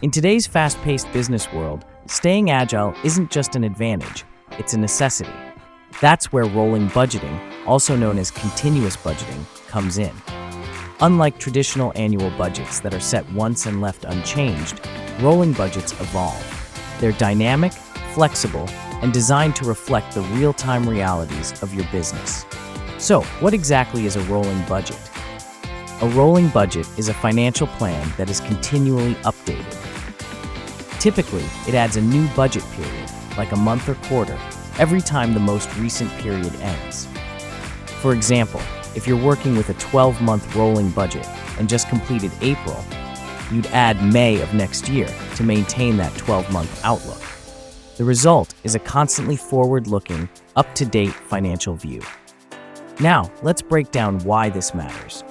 In today's fast-paced business world, staying agile isn't just an advantage, it's a necessity. That's where rolling budgeting, also known as continuous budgeting, comes in. Unlike traditional annual budgets that are set once and left unchanged, rolling budgets evolve. They're dynamic, flexible, and designed to reflect the real-time realities of your business. So, what exactly is a rolling budget? A rolling budget is a financial plan that is continually updated. Typically, it adds a new budget period, like a month or quarter, every time the most recent period ends. For example, if you're working with a 12-month rolling budget and just completed April, you'd add May of next year to maintain that 12-month outlook. The result is a constantly forward-looking, up-to-date financial view. Now, let's break down why this matters.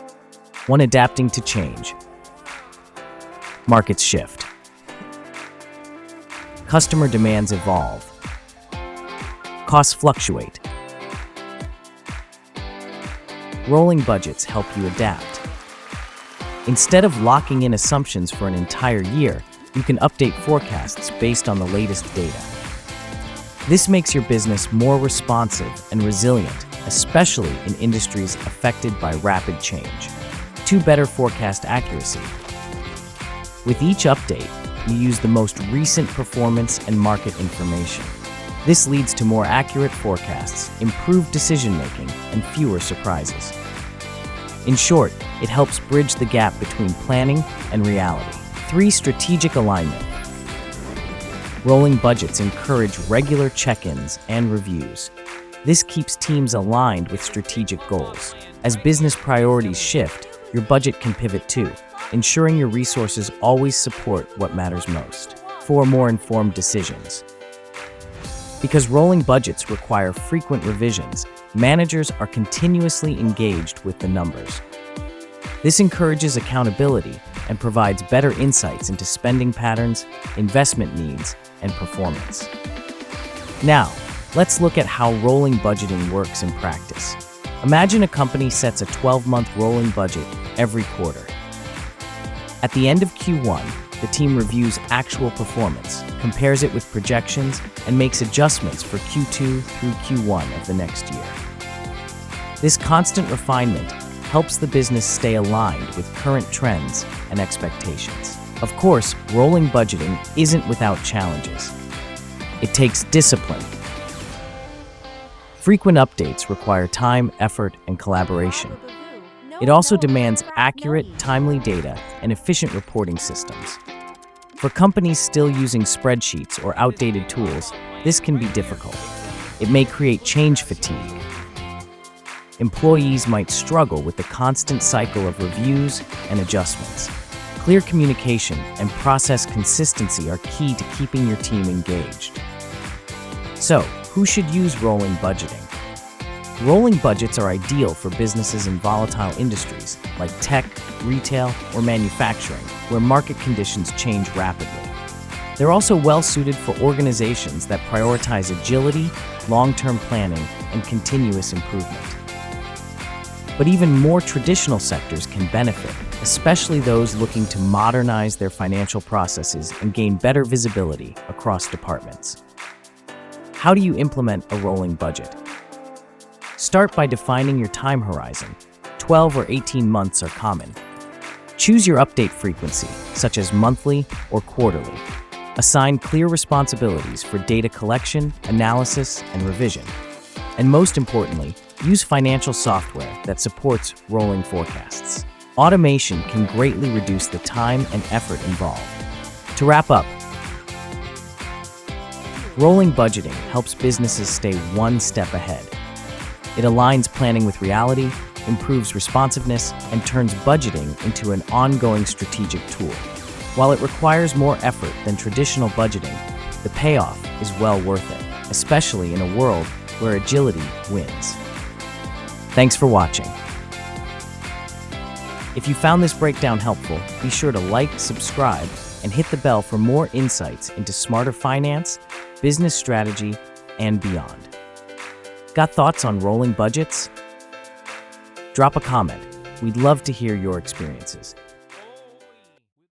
1. Adapting to change. Markets shift. Customer demands evolve. Costs fluctuate. Rolling budgets help you adapt. Instead of locking in assumptions for an entire year, you can update forecasts based on the latest data. This makes your business more responsive and resilient, especially in industries affected by rapid change. 2. Better forecast accuracy. With each update, you use the most recent performance and market information. This leads to more accurate forecasts, improved decision-making, and fewer surprises. In short, it helps bridge the gap between planning and reality. 3. Strategic alignment. Rolling budgets encourage regular check-ins and reviews. This keeps teams aligned with strategic goals. As business priorities shift, your budget can pivot too, ensuring your resources always support what matters most. 4. More informed decisions. Because rolling budgets require frequent revisions, managers are continuously engaged with the numbers. This encourages accountability and provides better insights into spending patterns, investment needs, and performance. Now, let's look at how rolling budgeting works in practice. Imagine a company sets a 12-month rolling budget every quarter. At the end of Q1, the team reviews actual performance, compares it with projections, and makes adjustments for Q2 through Q1 of the next year. This constant refinement helps the business stay aligned with current trends and expectations. Of course, rolling budgeting isn't without challenges. It takes discipline. Frequent updates require time, effort, and collaboration. It also demands accurate, timely data and efficient reporting systems. For companies still using spreadsheets or outdated tools, this can be difficult. It may create change fatigue. Employees might struggle with the constant cycle of reviews and adjustments. Clear communication and process consistency are key to keeping your team engaged. So, who should use rolling budgeting? Rolling budgets are ideal for businesses in volatile industries like tech, retail, or manufacturing, where market conditions change rapidly. They're also well-suited for organizations that prioritize agility, long-term planning, and continuous improvement. But even more traditional sectors can benefit, especially those looking to modernize their financial processes and gain better visibility across departments. How do you implement a rolling budget? Start by defining your time horizon. 12 or 18 months are common. Choose your update frequency, such as monthly or quarterly. Assign clear responsibilities for data collection, analysis, and revision. And most importantly, use financial software that supports rolling forecasts. Automation can greatly reduce the time and effort involved. To wrap up, rolling budgeting helps businesses stay one step ahead. It aligns planning with reality, improves responsiveness, and turns budgeting into an ongoing strategic tool. While it requires more effort than traditional budgeting, the payoff is well worth it, especially in a world where agility wins. Thanks for watching. If you found this breakdown helpful, be sure to like, subscribe, and hit the bell for more insights into smarter finance, business strategy, and beyond. Got thoughts on rolling budgets? Drop a comment. We'd love to hear your experiences.